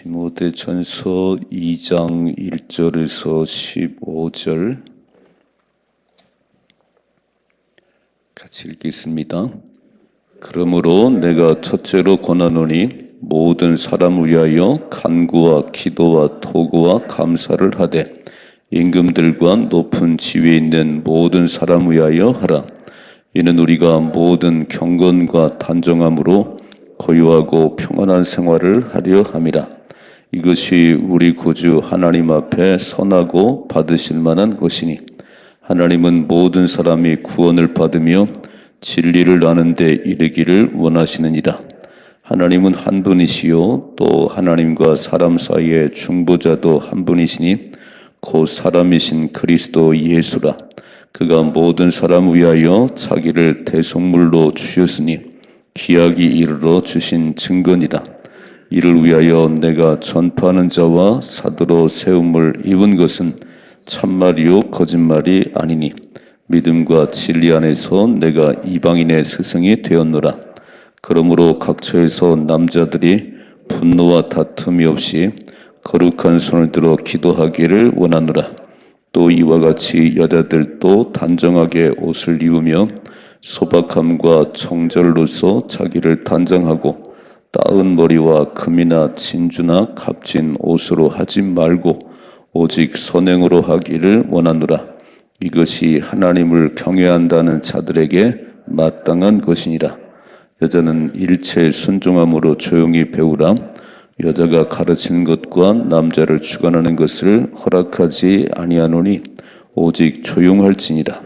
디모데전서 2장 1절에서 15절 같이 읽겠습니다. 그러므로 내가 첫째로 권하노니 모든 사람을 위하여 간구와 기도와 토구와 감사를 하되 임금들과 높은 지위에 있는 모든 사람을 위하여 하라. 이는 우리가 모든 경건과 단정함으로 고요하고 평안한 생활을 하려 함이라. 이것이 우리 구주 하나님 앞에 선하고 받으실 만한 것이니 하나님은 모든 사람이 구원을 받으며 진리를 아는 데 이르기를 원하시느니라. 하나님은 한 분이시요 또 하나님과 사람 사이의 중보자도 한 분이시니 곧 사람이신 그리스도 예수라. 그가 모든 사람을 위하여 자기를 대속물로 주셨으니 기약이 이르러 주신 증거니라. 이를 위하여 내가 전파하는 자와 사도로 세움을 입은 것은 참말이요 거짓말이 아니니 믿음과 진리 안에서 내가 이방인의 스승이 되었노라. 그러므로 각처에서 남자들이 분노와 다툼이 없이 거룩한 손을 들어 기도하기를 원하노라. 또 이와 같이 여자들도 단정하게 옷을 입으며 소박함과 정절로서 자기를 단장하고 따은 머리와 금이나 진주나 값진 옷으로 하지 말고 오직 선행으로 하기를 원하노라. 이것이 하나님을 경외한다는 자들에게 마땅한 것이니라. 여자는 일체에 순종함으로 조용히 배우라. 여자가 가르치는 것과 남자를 주관하는 것을 허락하지 아니하노니 오직 조용할지니라.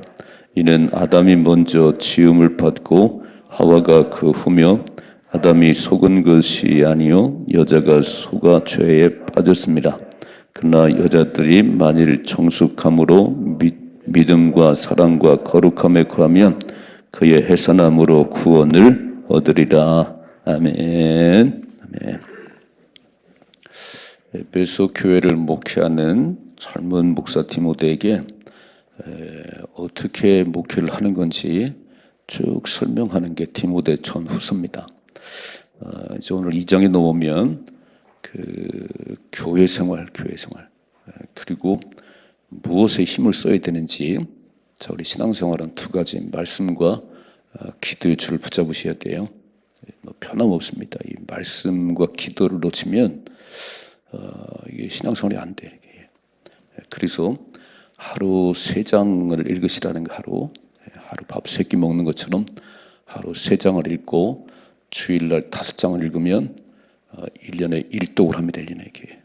이는 아담이 먼저 지음을 받고 하와가 그 후며 아담이 속은 것이 아니요 여자가 속아 죄에 빠졌습니다. 그러나 여자들이 만일 정숙함으로 믿음과 사랑과 거룩함에 거하면 그의 해산함으로 구원을 얻으리라. 아멘. 아멘. 에베소 교회를 목회하는 젊은 목사 디모데에게 어떻게 목회를 하는 건지 쭉 설명하는 게 디모데 전후서입니다. 이제 오늘 2장에 넘으면 그 교회 생활 그리고 무엇에 힘을 써야 되는지, 자, 우리 신앙생활은 두 가지 말씀과 기도의 줄을 붙잡으셔야 돼요. 변함없습니다. 이 말씀과 기도를 놓치면 이게 신앙생활이 안 돼. 그래서 하루 3장을 읽으시라는 거, 하루 밥 3끼 먹는 것처럼 하루 3장을 읽고 주일날 5장을 읽으면 1년에 1독을 합니다. 1년에 이게.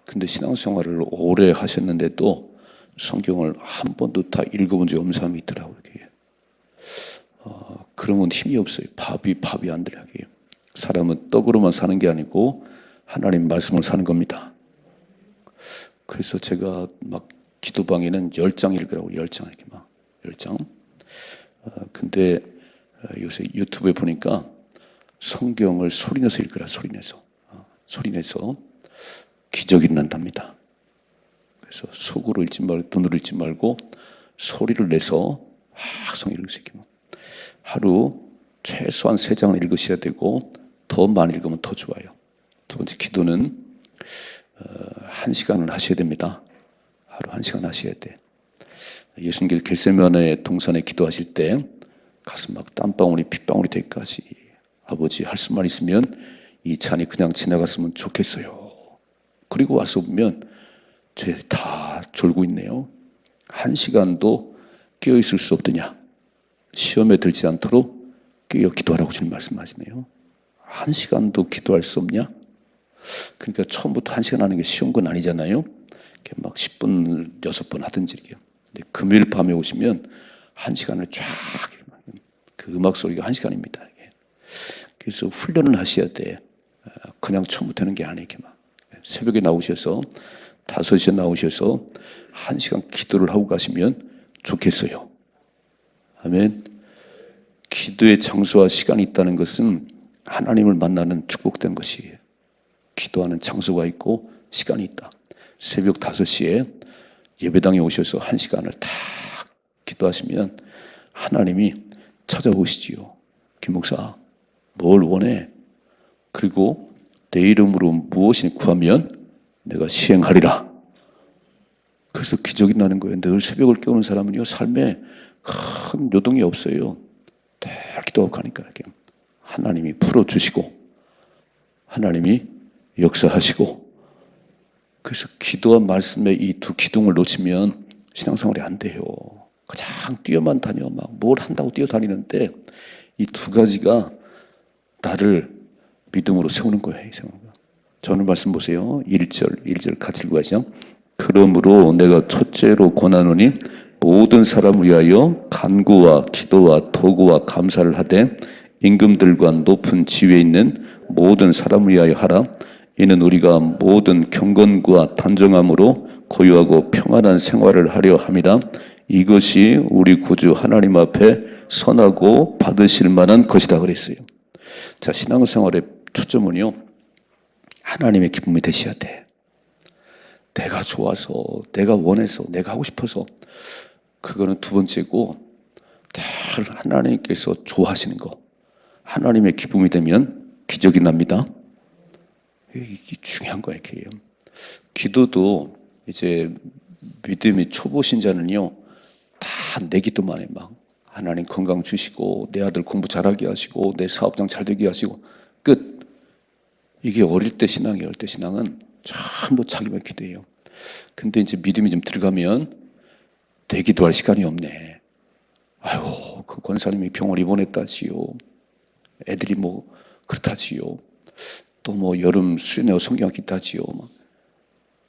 근데 신앙생활을 오래 하셨는데도 성경을 한 번도 다 읽어본 적이 없는 사람이 있더라고요. 그러면 힘이 없어요. 밥이 안 들어요. 사람은 떡으로만 사는 게 아니고 하나님 말씀을 사는 겁니다. 그래서 제가 막 기도방에는 10장 읽으라고 10장 이렇게 막 10장. 근데 요새 유튜브에 보니까 성경을 소리내서 읽으라, 소리내서 기적이 일어난답니다. 그래서 속으로 읽지 말고 눈으로 읽지 말고 소리를 내서 성경 읽을 수 있게 하루 최소한 3장을 읽으셔야 되고 더 많이 읽으면 더 좋아요. 두 번째, 기도는 1시간을 하셔야 됩니다. 하루 1시간 하셔야 돼. 예수님께서 겟세마네 동산에 기도하실 때 가슴 막 땀방울이 핏방울이 되기까지 아버지 할 수만 있으면 이 찬이 그냥 지나갔으면 좋겠어요. 그리고 와서 보면 쟤 다 졸고 있네요. 1시간도 깨어있을 수 없더냐. 시험에 들지 않도록 깨어 기도하라고 주님 말씀하시네요. 1시간도 기도할 수 없냐? 그러니까 처음부터 1시간 하는 게 쉬운 건 아니잖아요. 막 10분, 6번 하든지 이렇게. 근데 금요일 밤에 오시면 1시간을 쫙, 그 음악 소리가 1시간입니다. 그래서 훈련을 하셔야 돼. 그냥 처음부터 하는 게 아니에요. 새벽에 나오셔서 5시에 나오셔서 1시간 기도를 하고 가시면 좋겠어요. 아멘. 기도의 장소와 시간이 있다는 것은 하나님을 만나는 축복된 것이에요. 기도하는 장소가 있고 시간이 있다. 새벽 5시에 예배당에 오셔서 1시간을 딱 기도하시면 하나님이 찾아오시지요. 김 목사, 뭘 원해? 그리고 내 이름으로 무엇을 구하면 내가 시행하리라. 그래서 기적이 나는 거예요. 늘 새벽을 깨우는 사람은요, 삶에 큰 요동이 없어요. 늘 기도하고 가니까 이렇게 하나님이 풀어주시고 하나님이 역사하시고. 그래서 기도와 말씀의 이 두 기둥을 놓치면 신앙생활이 안 돼요. 가장 뛰어만 다녀 막 뭘 한다고 뛰어다니는데 이 두 가지가 나를 믿음으로 세우는 거예요. 저는 말씀 보세요. 1절 같이 읽고 가시죠. 그러므로 내가 첫째로 권하노니 모든 사람을 위하여 간구와 기도와 도구와 감사를 하되 임금들과 높은 지위에 있는 모든 사람을 위하여 하라. 이는 우리가 모든 경건과 단정함으로 고요하고 평안한 생활을 하려 함이라. 이것이 우리 구주 하나님 앞에 선하고 받으실 만한 것이다 그랬어요. 자, 신앙생활의 초점은요, 하나님의 기쁨이 되셔야 돼. 내가 좋아서, 내가 원해서, 내가 하고 싶어서, 그거는 두 번째고, 늘 하나님께서 좋아하시는 거, 하나님의 기쁨이 되면 기적이 납니다. 이게 중요한 거예요. 이렇게. 기도도 이제 믿음이 초보 신자는요, 다 내 기도만 해. 막 하나님 건강 주시고 내 아들 공부 잘하게 하시고 내 사업장 잘 되게 하시고 끝. 이게 어릴 때 신앙이에요. 어릴 때 신앙은 전부 자기만 기도해요. 근데 이제 믿음이 좀 들어가면 내 기도할 시간이 없네. 아이고, 그 권사님이 병원 입원했다지요. 애들이 뭐 그렇다지요. 또 뭐 여름 수련회 성경학 있다지요.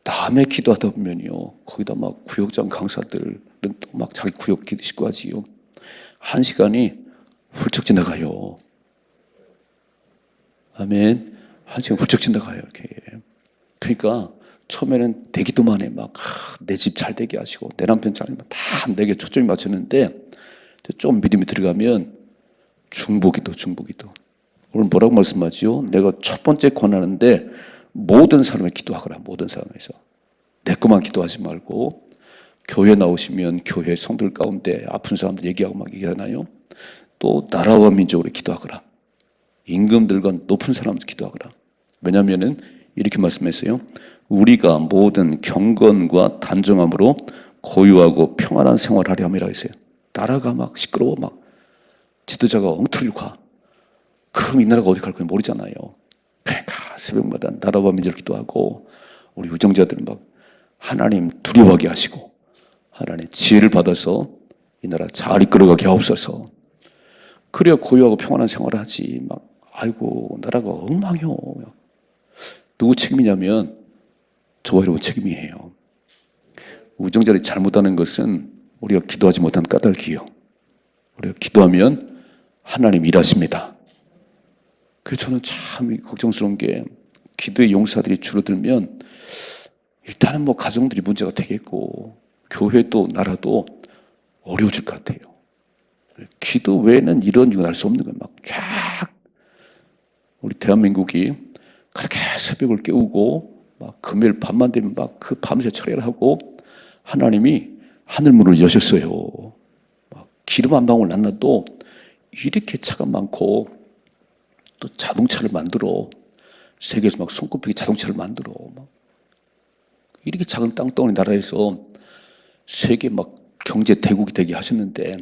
남의 기도하다 보면요, 거기다 막 구역장 강사들은 또 막 자기 구역 기도시고 하지요. 한 시간이 훌쩍 지나가요. 아멘. 한 시간 훌쩍 지나가요. 이렇게. 그러니까 처음에는 내 기도만 해. 막 내 집 잘 되게 하시고 내 남편 잘 되면 다 내게 초점이 맞췄는데 좀 믿음이 들어가면 중보기도. 오늘 뭐라고 말씀하지요? 내가 첫 번째 권하는데 모든 사람의 기도하거라. 모든 사람에서 내 것만 기도하지 말고 교회 나오시면 교회 성들 가운데 아픈 사람들 얘기하고 막 얘기하나요? 또 나라와 민족으로 기도하거라. 임금들과 높은 사람들 기도하거라. 왜냐하면은 이렇게 말씀했어요. 우리가 모든 경건과 단정함으로 고요하고 평안한 생활을 하려 함이라 했어요. 나라가 막 시끄러워 막 지도자가 엉터리로 가. 그럼 이 나라가 어디 갈 건지 모르잖아요. 그러니까 새벽마다 나라와 민족을 기도하고 우리 우정자들은 막 하나님 두려워하게 하시고 하나님 지혜를 받아서 이 나라 잘 이끌어가게 하옵소서. 그래야 고요하고 평안한 생활을 하지. 막 아이고 나라가 엉망이요. 누구 책임이냐면 저와 여러분 책임이에요. 우정자들이 잘못하는 것은 우리가 기도하지 못한 까닭이에요. 우리가 기도하면 하나님 일하십니다. 그래서 저는 참 걱정스러운 게 기도의 용사들이 줄어들면 일단은 뭐 가정들이 문제가 되겠고 교회도 나라도 어려워질 것 같아요. 기도 외에는 이런 일은 할 수 없는 거예요. 막 쫙 우리 대한민국이 그렇게 새벽을 깨우고 막 금요일 밤만 되면 막 그 밤새 철회를 하고 하나님이 하늘문을 여셨어요. 막 기름 한 방울 안 나도 이렇게 차가 많고 또 자동차를 만들어 세계에서 막 손꼽히게 자동차를 만들어 막 이렇게 작은 땅덩어리 나라에서 세계 막 경제 대국이 되게 하셨는데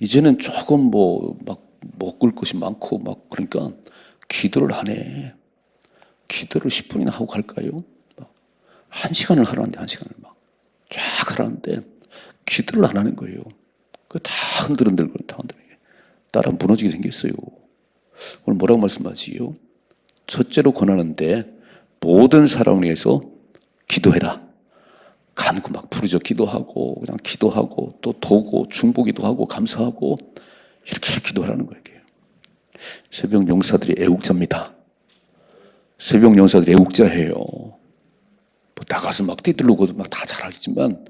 이제는 조금 뭐 막 먹을 것이 많고 막 그러니까 기도를 안 해. 기도를 10분이나 하고 갈까요? 막 1시간을 하라는데 1시간을 막 쫙 하라는데 기도를 안 하는 거예요. 그 다 흔들흔들거려 다 흔들게. 나라 무너지게 생겼어요. 오늘 뭐라고 말씀하지요? 첫째로 권하는데 모든 사람을 위해서 기도해라. 간구 막 부르짖어 기도하고 그냥 기도하고 또 도고 중보기도 하고 감사하고 이렇게 기도하라는 거예요. 새벽 용사들이 애국자입니다. 새벽 용사들이 애국자예요. 뭐 나가서 막 뛰들르고 막 다 잘하겠지만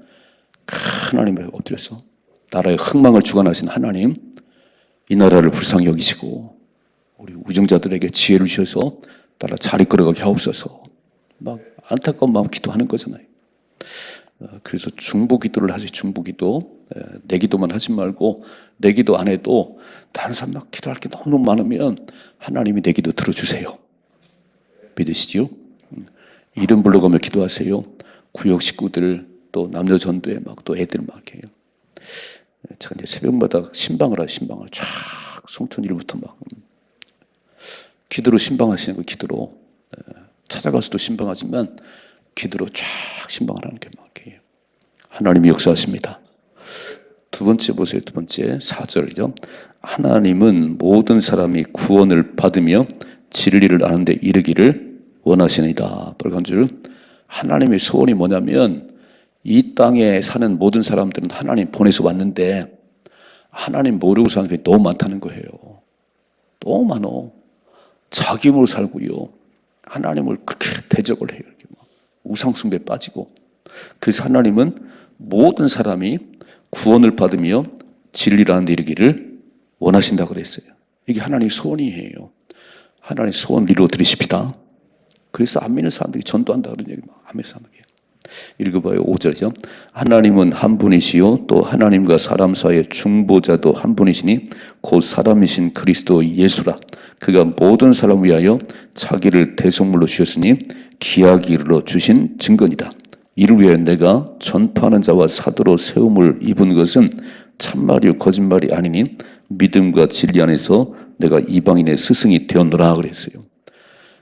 하나님을 엎드려서 나라의 흥망을 주관하신 하나님 이 나라를 불쌍히 여기시고 우리 우정자들에게 지혜를 주셔서 나라 잘 이끌어가게 하옵소서. 막 안타까운 마음 기도하는 거잖아요. 그래서 중보기도를 하지. 중보기도 내 기도만 하지 말고 내 기도 안 해도 다른 사람 막 기도할 게 너무 많으면 하나님이 내 기도 들어주세요. 믿으시지요? 이름 불러가며 기도하세요. 구역 식구들 또 남녀 전도에 막 또 애들 막 해요. 제가 이제 새벽마다 신방을 쫙 송천 일부터 막 기도로 신방하시는 거 기도로 찾아가서도 신방하지만 기도로 쫙 신방을 하는 게 막 해요. 하나님이 역사하십니다. 두 번째 보세요. 두 번째 4절이죠. 하나님은 모든 사람이 구원을 받으며 진리를 아는데 이르기를 원하시니이다. 빨간 줄. 하나님의 소원이 뭐냐면 이 땅에 사는 모든 사람들은 하나님 보내서 왔는데 하나님 모르고 사는 게 너무 많다는 거예요. 너무 많어. 자기 힘으로 살고요. 하나님을 그렇게 대적을 해요. 이렇게 막 우상 숭배에 빠지고. 그래서 하나님은 모든 사람이 구원을 받으며 진리를 아는 데 이르기를 원하신다고 그랬어요. 이게 하나님의 소원이에요. 하나님의 소원 이루어 드리십시다. 그래서 안 믿는 사람들이 전도한다 그런 얘기 막 하면서 하는 거예요. 읽어봐요. 5절이죠. 하나님은 한 분이시요 또 하나님과 사람 사이의 중보자도 한 분이시니 곧 사람이신 그리스도 예수라. 그가 모든 사람을 위하여 자기를 대속물로 주셨으니 기하게 이르러 주신 증거니라. 이를 위하여 내가 전파하는 자와 사도로 세움을 입은 것은 참말이요 거짓말이 아니니 믿음과 진리 안에서 내가 이방인의 스승이 되었노라 그랬어요.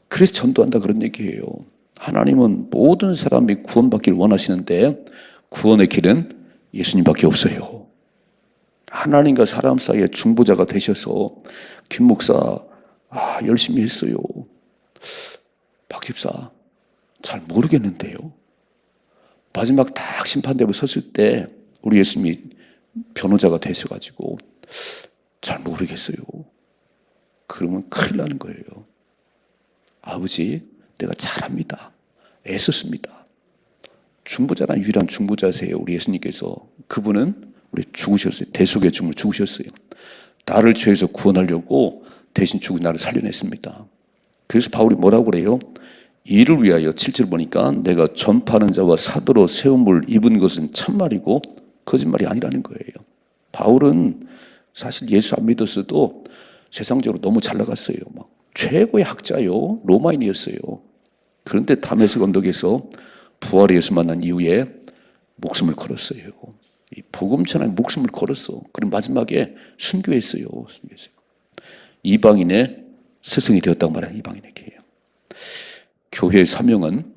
그래서 전도한다 그런 얘기예요. 하나님은 모든 사람이 구원받기를 원하시는데 구원의 길은 예수님밖에 없어요. 하나님과 사람 사이에 중보자가 되셔서 김 목사 열심히 했어요. 박 집사 잘 모르겠는데요. 마지막 딱 심판대에 섰을 때 우리 예수님이 변호자가 되셔가지고 잘 모르겠어요. 그러면 큰일 나는 거예요. 아버지, 내가 잘합니다. 애썼습니다. 중보자란 유일한 중보자세요. 우리 예수님께서. 그분은 우리 죽으셨어요. 대속의 죽음을 죽으셨어요. 나를 죄에서 구원하려고 대신 죽은 나를 살려냈습니다. 그래서 바울이 뭐라고 그래요? 이를 위하여 7절 보니까 내가 전파하는 자와 사도로 세움을 입은 것은 참말이고 거짓말이 아니라는 거예요. 바울은 사실 예수 안 믿었어도 세상적으로 너무 잘 나갔어요. 막 최고의 학자요. 로마인이었어요. 그런데 다메섹 언덕에서 부활의 예수 만난 이후에 목숨을 걸었어요. 이 복음 전에 목숨을 걸었어. 그럼 마지막에 순교했어요. 이방인의 스승이 되었다고 말하는 이방인에게요. 교회의 사명은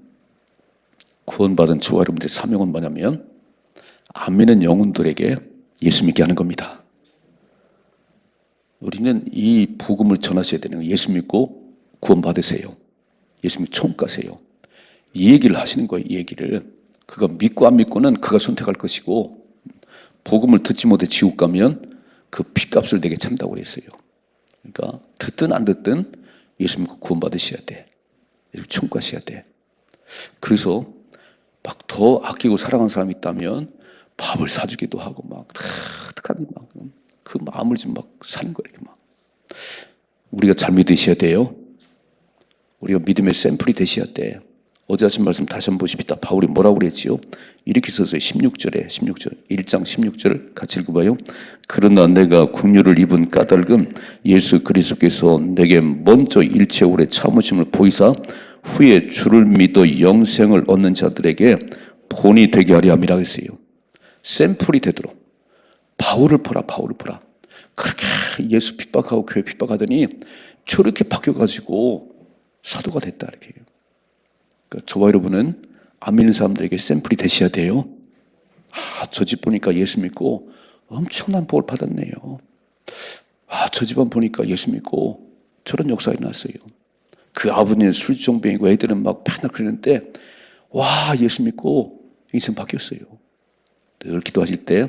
구원받은 저와 여러분들의 사명은 뭐냐면 안 믿는 영혼들에게 예수 믿게 하는 겁니다. 우리는 이 복음을 전하셔야 되는 거예요. 예수 믿고 구원받으세요. 예수 믿고 천국 가세요. 이 얘기를 하시는 거예요. 이 얘기를. 그가 믿고 안 믿고는 그가 선택할 것이고 복음을 듣지 못해 지옥 가면 그 핏값을 내게 찬다고 그랬어요. 그러니까 듣든 안 듣든 예수 믿고 구원받으셔야 돼. 천국 가셔야 돼. 그래서 막 더 아끼고 사랑하는 사람이 있다면 밥을 사주기도 하고 막 어떡하니 막 그 마음을 좀 막 사는 거예요. 막 우리가 잘 믿으셔야 돼요. 우리가 믿음의 샘플이 되셔야 돼. 어제 하신 말씀 다시 한번 보십시다. 바울이 뭐라고 그랬지요? 이렇게 써서 16절 1장 16절 같이 읽어봐요. 그러나 내가 긍휼을 입은 까닭은 예수 그리스도께서 내게 먼저 일체 오래 참으심을 보이사 후에 주를 믿어 영생을 얻는 자들에게 본이 되게 하려 함이라 했어요. 샘플이 되도록. 바울을 보라. 그렇게 예수 핍박하고 교회 핍박하더니 저렇게 바뀌어가지고 사도가 됐다. 이렇게. 그러니까 저와 여러분은 안 믿는 사람들에게 샘플이 되셔야 돼요. 저 집 보니까 예수 믿고 엄청난 복을 받았네요. 저 집안 보니까 예수 믿고 저런 역사가 일어났어요. 그 아버지는 술정병이고 애들은 막 맨날 그러는데 예수 믿고 인생 바뀌었어요. 늘 기도하실 때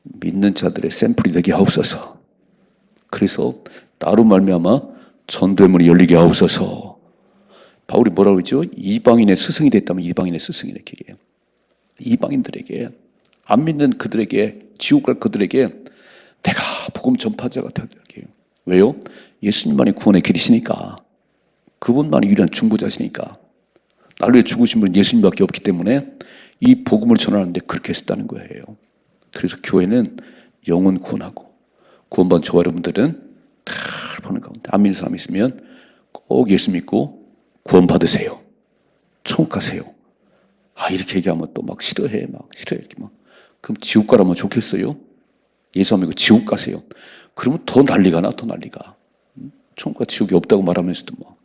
믿는 자들의 샘플이 되게 하옵소서. 그래서 나로 말미암아 전도의 문이 열리게 하옵소서. 바울이 뭐라고 했죠? 이방인의 스승이 됐다면 이방인의 스승이에게, 이방인들에게, 안 믿는 그들에게, 지옥 갈 그들에게 내가 복음 전파자가 되게. 왜요? 예수님만이 구원의 길이시니까. 그분만이 유일한 중보자시니까. 나를 위해 죽으신 분은 예수님밖에 없기 때문에 이 복음을 전하는데 그렇게 했었다는 거예요. 그래서 교회는 영혼 구원하고 구원받은 저와 여러분들은 다 보는 가운데 안 믿는 사람이 있으면 꼭 예수 믿고 구원받으세요. 천국 가세요. 이렇게 얘기하면 또 막 싫어해. 이렇게 막. 그럼 지옥 가라면 좋겠어요? 예수 안 믿고 지옥 가세요. 그러면 더 난리가 나, 더 난리가. 천국과 지옥이 없다고 말하면서도 뭐.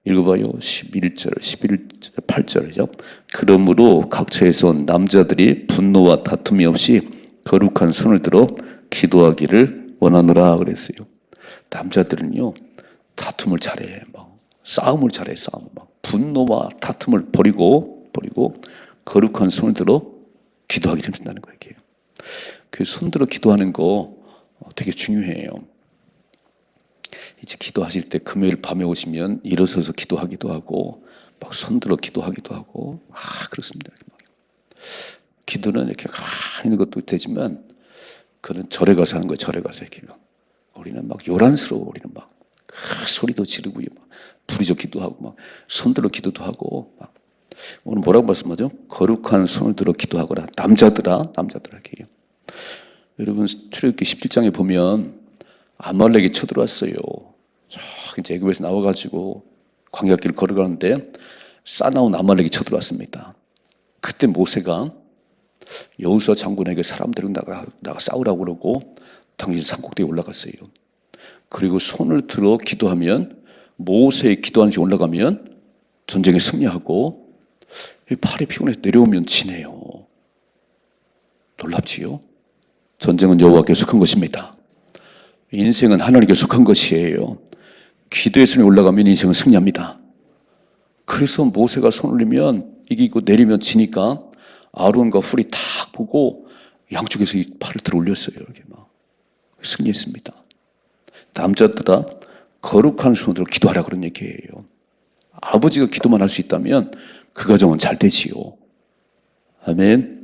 읽어봐요. 11절, 11절, 8절이죠. 그러므로 각처에서 온 남자들이 분노와 다툼이 없이 거룩한 손을 들어 기도하기를 원하노라 그랬어요. 남자들은요, 다툼을 잘해. 싸움을 잘해, 싸움. 분노와 다툼을 버리고 거룩한 손을 들어 기도하기를 힘쓴다는 거예요. 그 손 들어 기도하는 거 되게 중요해요. 이제 기도하실 때 금요일 밤에 오시면 일어서서 기도하기도 하고 막 손들어 기도하기도 하고 그렇습니다. 기도는 이렇게 하는 것도 되지만 그는 절에 가서 하는 거예요. 절에 가서 이렇게 우리는 막 요란스러워. 우리는 막 소리도 지르고 막 부르짖어 기도하고 막 손들어 기도도 하고 막. 오늘 뭐라고 말씀하죠? 거룩한 손을 들어 기도하거라. 남자들아 이렇게. 여러분 출애굽기 17장에 보면 아말렉이 쳐들어왔어요. 이제 애굽에서 나와가지고 광야길을 걸어가는데 싸나운 아말렉이 쳐들어왔습니다. 그때 모세가 여호수아 장군에게 사람들은 나가 싸우라고 그러고 당신 산꼭대기에 올라갔어요. 그리고 손을 들어 기도하면 모세의 기도하는 데 올라가면 전쟁에 승리하고 팔이 피곤해서 내려오면 지네요. 놀랍지요? 전쟁은 여호와께 속한 것입니다. 인생은 하나님께 속한 것이에요. 기도의 손에 올라가면 인생은 승리합니다. 그래서 모세가 손 올리면 이기고 내리면 지니까 아론과 훌이 딱 보고 양쪽에서 이 팔을 들어 올렸어요. 이렇게 막 승리했습니다. 남자들아 거룩한 손으로 기도하라 그런 얘기예요. 아버지가 기도만 할 수 있다면 그 가정은 잘 되지요. 아멘.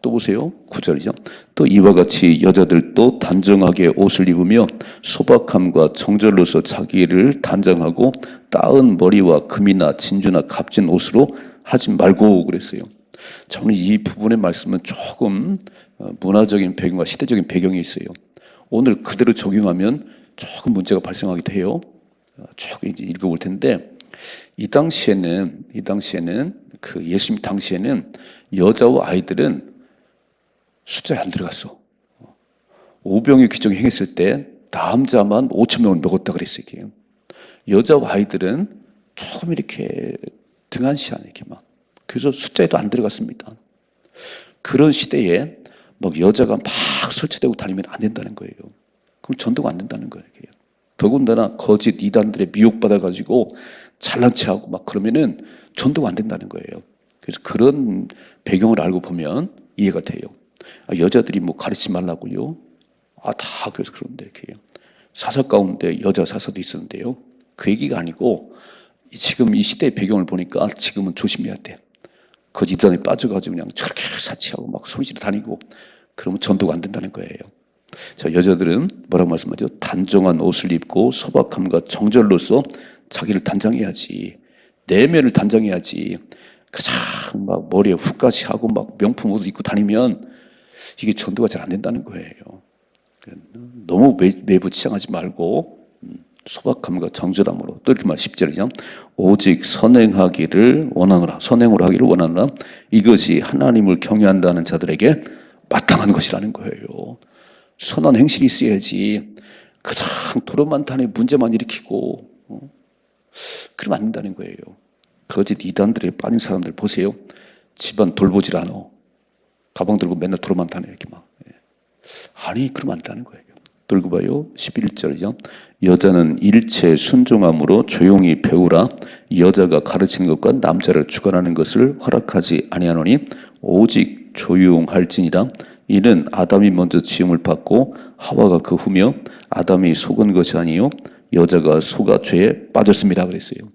또 보세요. 9절이죠. 또 이와 같이 여자들도 단정하게 옷을 입으며 소박함과 정절로서 자기를 단정하고 따은 머리와 금이나 진주나 값진 옷으로 하지 말고 그랬어요. 저는 이 부분의 말씀은 조금 문화적인 배경과 시대적인 배경이 있어요. 오늘 그대로 적용하면 조금 문제가 발생하기도 해요. 조금 이제 읽어볼 텐데 이 당시에는 그 예수님 당시에는 여자와 아이들은 숫자에 안 들어갔어. 오병이 귀정이 행했을 때 남자만 5,000명을 먹었다 그랬어요. 여자와 아이들은 조금 이렇게 등한시한 이렇게 막 그래서 숫자에도 안 들어갔습니다. 그런 시대에 막 여자가 막 설치되고 다니면 안 된다는 거예요. 그럼 전도가 안 된다는 거예요. 더군다나 거짓 이단들의 미혹받아가지고 잘난 체하고 막 그러면은 전도가 안 된다는 거예요. 그래서 그런 배경을 알고 보면 이해가 돼요. 여자들이 뭐 가르치지 말라고요? 다 그래서 그런데 이렇게 사사 가운데 여자 사사도 있었는데요. 그 얘기가 아니고 지금 이 시대의 배경을 보니까 지금은 조심해야 돼. 거짓 이단에 빠져가지고 그냥 저렇게 사치하고 막 소리지르 다니고 그러면 전도가 안 된다는 거예요. 자, 여자들은 뭐라고 말씀하죠? 단정한 옷을 입고 소박함과 정절로서 자기를 단장해야지. 내면을 단장해야지. 그냥 막 머리에 훅까지 하고 막 명품 옷 입고 다니면 이게 전도가 잘 안 된다는 거예요. 너무 외부 치장하지 말고 소박함과 정절함으로 또 이렇게 말 10절이죠. 오직 선행하기를 원하노라. 선행으로 하기를 원하노라. 이것이 하나님을 경외한다는 자들에게 마땅한 것이라는 거예요. 선한 행실이 있어야지 그냥 도로만 다니 문제만 일으키고 그러면 안 된다는 거예요. 거짓 이단들에 빠진 사람들 보세요. 집안 돌보질 않아. 가방 들고 맨날 도로만 다녀 이렇게 막. 아니 그러면 안 된다는 거예요. 들고 봐요. 11절이죠. 여자는 일체 순종함으로 조용히 배우라. 여자가 가르치는 것과 남자를 주관하는 것을 허락하지 아니하노니 오직 조용할지니라. 이는 아담이 먼저 지음을 받고 하와가 그 후며 아담이 속은 것이 아니요 여자가 속아 죄에 빠졌습니다 그랬어요.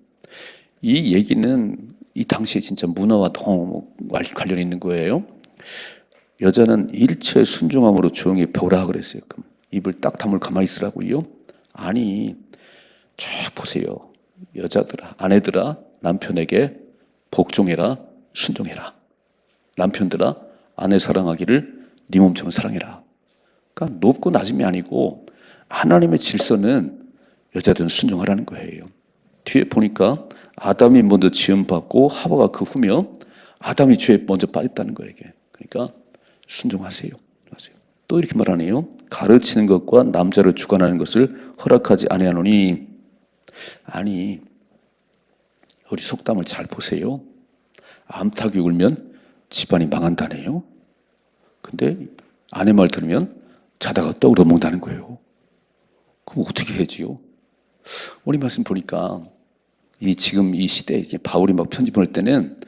이 얘기는 이 당시에 진짜 문화와 너무 관련이 있는 거예요. 여자는 일체 순종함으로 조용히 배우라 그랬어요. 그럼 입을 딱 다물 가만히 있으라고요? 아니 쭉 보세요. 여자들아 아내들아 남편에게 복종해라 순종해라. 남편들아 아내 사랑하기를 네 몸처럼 사랑해라. 그러니까 높고 낮음이 아니고 하나님의 질서는 여자들은 순종하라는 거예요. 뒤에 보니까 아담이 먼저 지음받고 하와가 그 후며 아담이 죄에 먼저 빠졌다는 거예요. 이게. 그러니까 순종하세요. 또 이렇게 말하네요. 가르치는 것과 남자를 주관하는 것을 허락하지 아니하노니. 아니, 우리 속담을 잘 보세요. 암탉이 울면 집안이 망한다네요. 근데 아내 말 들으면 자다가 떡을 얻먹는다는 거예요. 그럼 어떻게 해야지요? 오늘 말씀 보니까 지금 이 시대에 바울이 막 편지 보낼 때는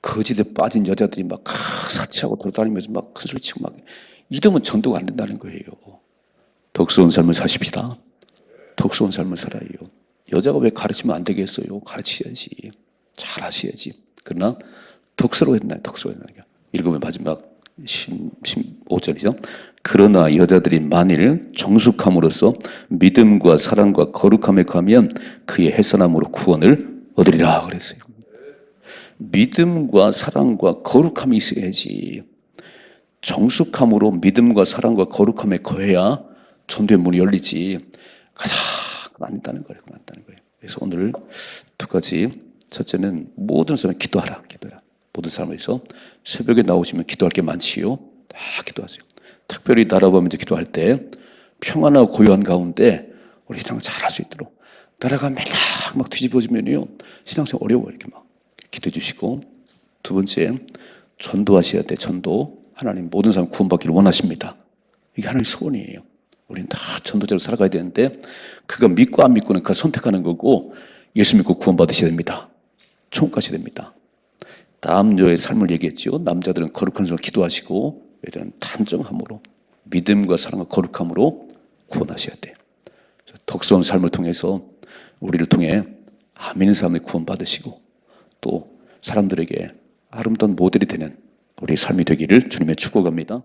거지에 빠진 여자들이 막 사치하고 돌아다니면서 막 큰 소리 치고 막 이러면 전도가 안 된다는 거예요. 덕스러운 삶을 사십시다. 덕스러운 삶을 살아요. 여자가 왜 가르치면 안 되겠어요? 가르치셔야지. 잘 하셔야지. 그러나 덕스러워야 된다. 덕스러워야 된다. 읽으면 마지막 15절이죠. 그러나 여자들이 만일 정숙함으로써 믿음과 사랑과 거룩함에 가면 그의 해산함으로 구원을 얻으리라 그랬어요. 믿음과 사랑과 거룩함이 있어야지. 정숙함으로 믿음과 사랑과 거룩함에 거해야 전도의 문이 열리지. 가자. 안 된다는 거예요. 그래서 오늘 두 가지. 첫째는 모든 사람이 기도하라. 모든 사람에서 새벽에 나오시면 기도할 게 많지요. 다 기도하세요. 특별히 나라가 먼저 기도할 때 평안하고 고요한 가운데 우리 신앙을 잘할 수 있도록. 나라가 맨날 막 뒤집어지면요 신앙생활 어려워요. 이렇게 막 기도해 주시고. 두 번째, 전도하셔야 돼. 전도. 하나님 모든 사람 구원받기를 원하십니다. 이게 하나님의 소원이에요. 우리는 다 전도자로 살아가야 되는데 그거 믿고 안 믿고는 그거 선택하는 거고 예수 믿고 구원받으셔야 됩니다. 천국 가셔야 됩니다. 남녀의 삶을 얘기했죠. 남자들은 거룩한 삶을 기도하시고 여자들은 단정함으로 믿음과 사랑과 거룩함으로 구원하셔야 돼요. 덕스러운 삶을 통해서 우리를 통해 아멘 사람의 구원받으시고 또 사람들에게 아름다운 모델이 되는 우리의 삶이 되기를 주님의 축복합니다.